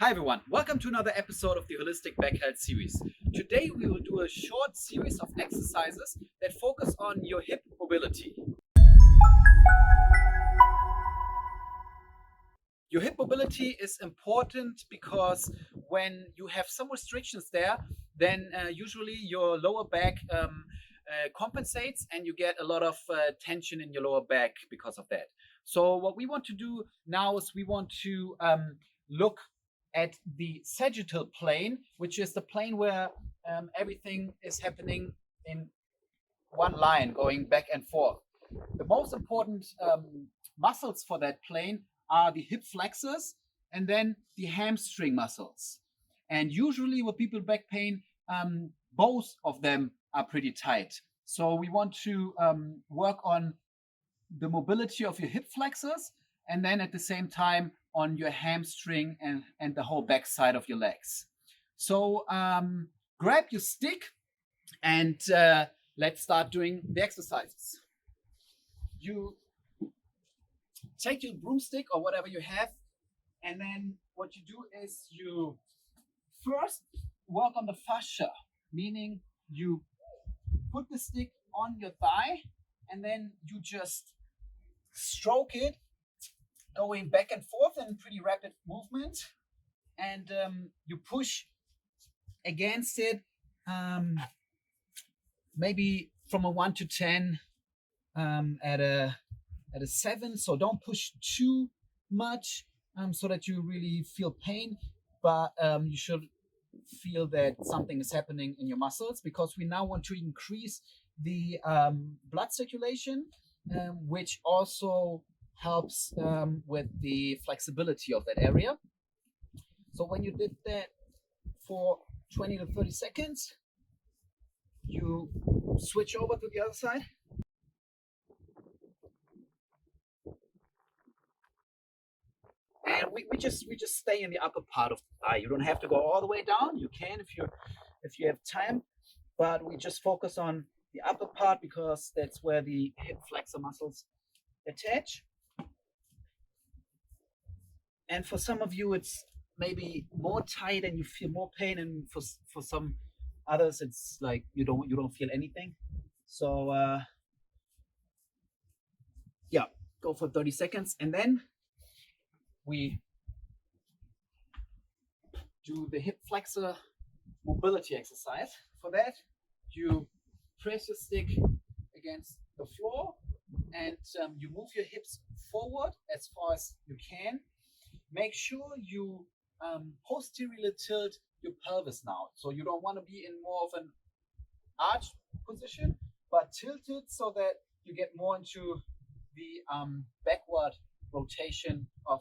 Hi everyone, welcome to another episode of the Holistic Back Health series. Today we will do a short series of exercises that focus on your hip mobility. Your hip mobility is important because when you have some restrictions there, then usually your lower back compensates and you get a lot of tension in your lower back because of that. So what we want to do now is we want to look at the sagittal plane, which is the plane where everything is happening in one line, going back and forth. The most important muscles for that plane are the hip flexors and then the hamstring muscles. And usually with people with back pain, both of them are pretty tight. So we want to work on the mobility of your hip flexors and then at the same time on your hamstring and the whole back side of your legs. So grab your stick and let's start doing the exercises. You take your broomstick or whatever you have, and then what you do is you first work on the fascia, meaning you put the stick on your thigh and then you just stroke it, going back and forth in pretty rapid movement, and you push against it, maybe from a 1 to 10 at a 7. So don't push too much so that you really feel pain, but you should feel that something is happening in your muscles, because we now want to increase the blood circulation, which also helps with the flexibility of that area. So when you did that for 20 to 30 seconds, you switch over to the other side. And we just stay in the upper part of the thigh. You don't have to go all the way down. You can if you have time, but we just focus on the upper part because that's where the hip flexor muscles attach. And for some of you, it's maybe more tight and you feel more pain, and for some others, it's like you don't feel anything. So yeah, go for 30 seconds, and then we do the hip flexor mobility exercise. For that, you press your stick against the floor and you move your hips forward as far as you can. Make sure you posteriorly tilt your pelvis now. So you don't want to be in more of an arch position, but tilt it so that you get more into the backward rotation of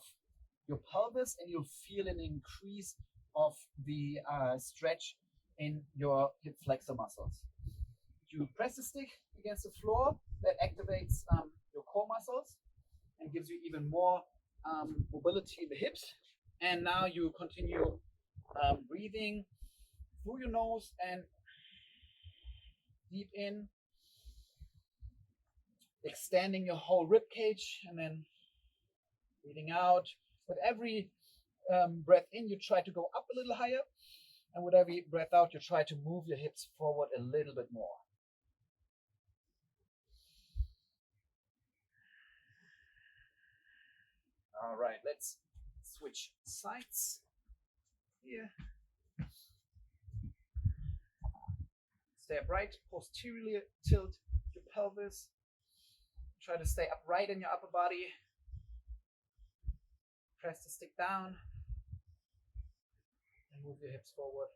your pelvis, and you'll feel an increase of the stretch in your hip flexor muscles. You press the stick against the floor, that activates your core muscles and gives you even more mobility in the hips. And now you continue breathing through your nose and deep in, extending your whole rib cage, and then breathing out. With every breath in, you try to go up a little higher, and with every breath out, you try to move your hips forward a little bit more. All right, let's switch sides here. Stay upright, posteriorly tilt your pelvis. Try to stay upright in your upper body. Press the stick down and move your hips forward.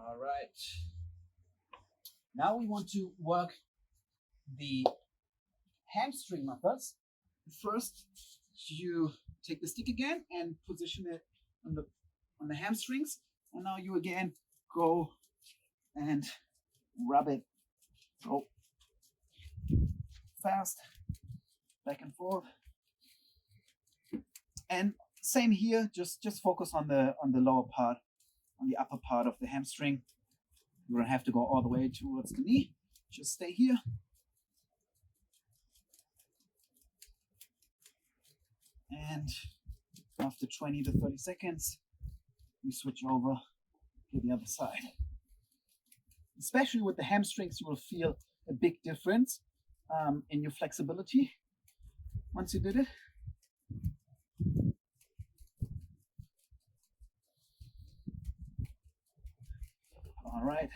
All right. Now we want to work the hamstring muscles. First, you take the stick again and position it on the hamstrings, and now you again go and rub it. Go fast, back and forth, and same here. Just focus on the lower part, on the upper part of the hamstring. You don't have to go all the way towards the knee. Just stay here. And after 20 to 30 seconds, we switch over to the other side. Especially with the hamstrings, you will feel a big difference in your flexibility once you did it. All right.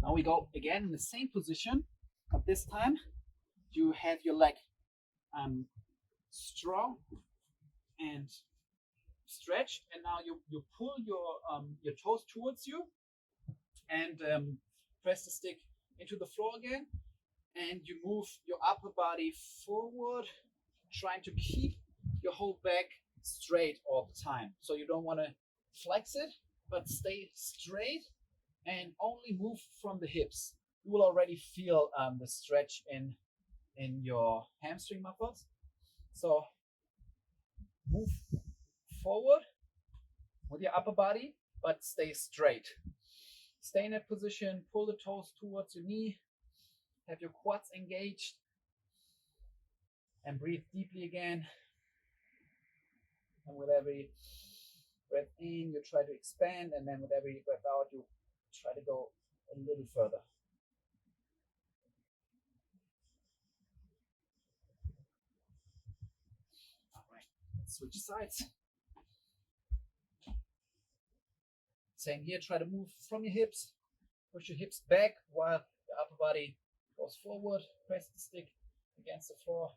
Now we go again in the same position, but this time you have your leg strong and stretched, and now you pull your toes towards you and press the stick into the floor again, and you move your upper body forward, trying to keep your whole back straight all the time. So you don't want to flex it, but stay straight and only move from the hips. You will already feel the stretch in your hamstring muscles. So move forward with your upper body, but stay straight. Stay in that position, pull the toes towards your knee, have your quads engaged, and breathe deeply again. And with every breath in, you try to expand, and then with every breath out, you try to go a little further. All right, let's switch sides. Same here, try to move from your hips, push your hips back while your upper body goes forward, press the stick against the floor.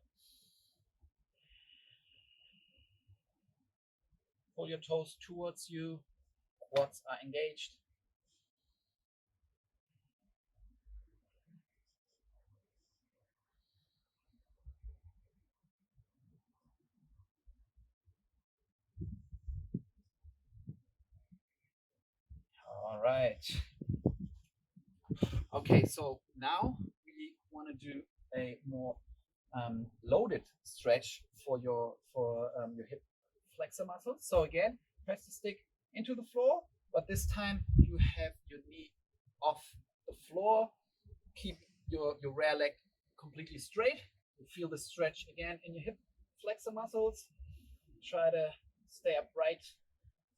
Pull your toes towards you, quads are engaged. All right. Okay, so now we want to do a more loaded stretch for your hip flexor muscles. So again, press the stick into the floor, but this time you have your knee off the floor. Keep your rear leg completely straight. You feel the stretch again in your hip flexor muscles. Try to stay upright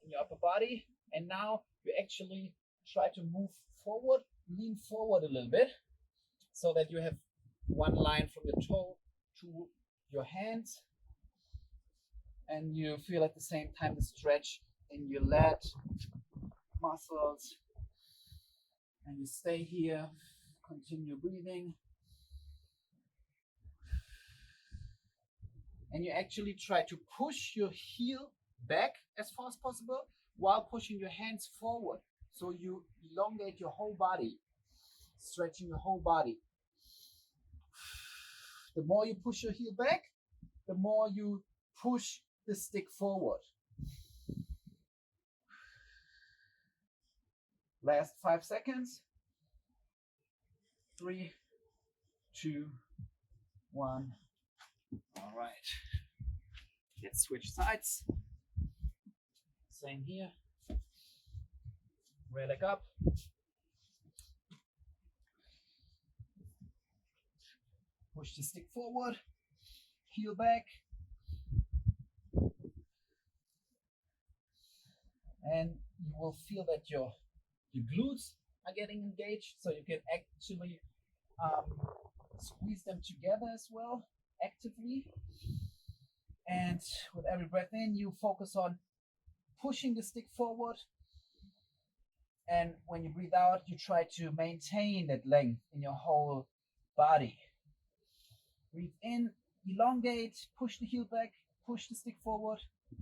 in your upper body. And now you actually try to move forward, lean forward a little bit, so that you have one line from your toe to your hands, and you feel at the same time the stretch in your lat muscles. And you stay here, continue breathing, and you actually try to push your heel back as far as possible while pushing your hands forward. So you elongate your whole body, stretching your whole body. The more you push your heel back, the more you push the stick forward. Last 5 seconds. 3, 2, 1. All right. Let's switch sides. Same here. Rear leg up. Push the stick forward. Heel back. And you will feel that your glutes are getting engaged, so you can actually squeeze them together as well, actively. And with every breath in, you focus on pushing the stick forward. And when you breathe out, you try to maintain that length in your whole body. Breathe in, elongate, push the heel back, push the stick forward.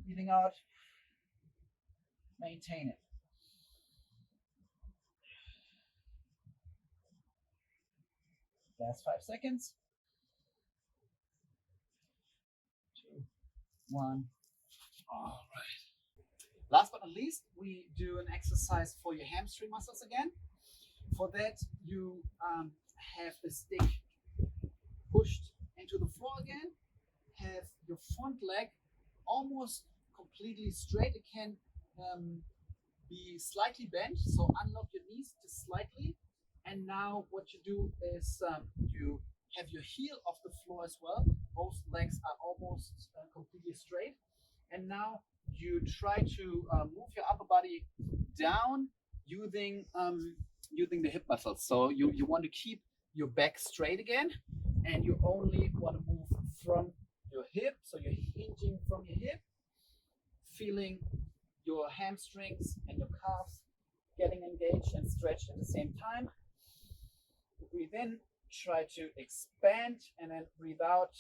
Breathing out, maintain it. Last 5 seconds. 2, 1. All right. Last but not least, we do an exercise for your hamstring muscles again. For that, you have the stick pushed into the floor again. Have your front leg almost completely straight. It can be slightly bent, so unlock your knees just slightly. And now what you do is you have your heel off the floor as well. Both legs are almost completely straight. And now you try to move your upper body down using the hip muscles. So you want to keep your back straight again, and you only want to move from your hip. So you're hinging from your hip, feeling your hamstrings and your calves getting engaged and stretched at the same time. Breathe in, try to expand, and then breathe out.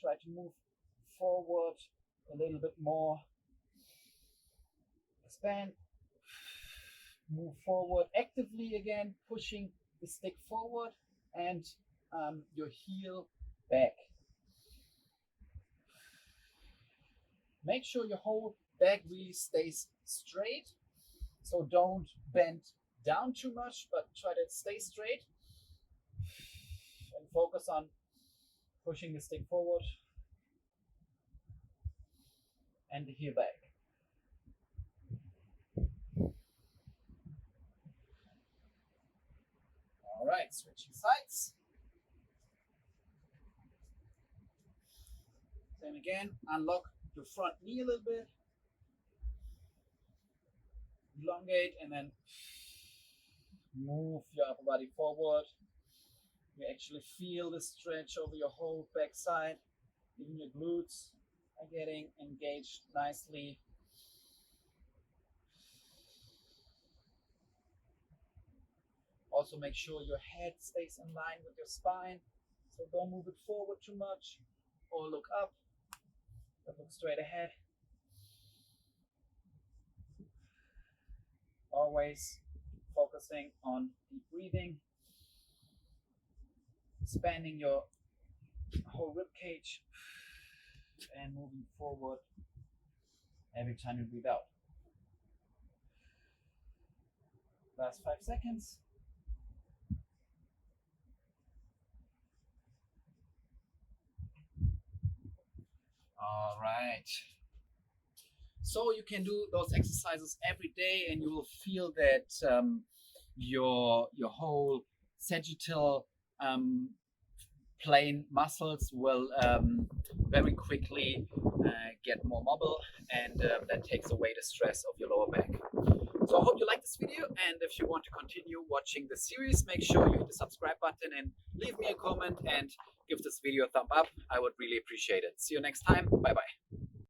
Try to move forward a little bit more. Expand, move forward actively again, pushing the stick forward and your heel back. Make sure your whole back really stays straight. So don't bend down too much, but try to stay straight. And focus on pushing the stick forward and the heel back. All right, switching sides. Same again, unlock your front knee a little bit. Elongate and then move your upper body forward. You actually feel the stretch over your whole backside. Even your glutes are getting engaged nicely. Also make sure your head stays in line with your spine. So don't move it forward too much or look up, but look straight ahead. Always focusing on deep breathing, expanding your whole rib cage and moving forward every time you breathe out. Last 5 seconds. All right. So you can do those exercises every day, and you will feel that your whole sagittal plane muscles will very quickly get more mobile, and that takes away the stress of your lower back. So I hope you like this video, and if you want to continue watching the series, make sure you hit the subscribe button and leave me a comment and give this video a thumb up. I would really appreciate it. See you next time. Bye bye.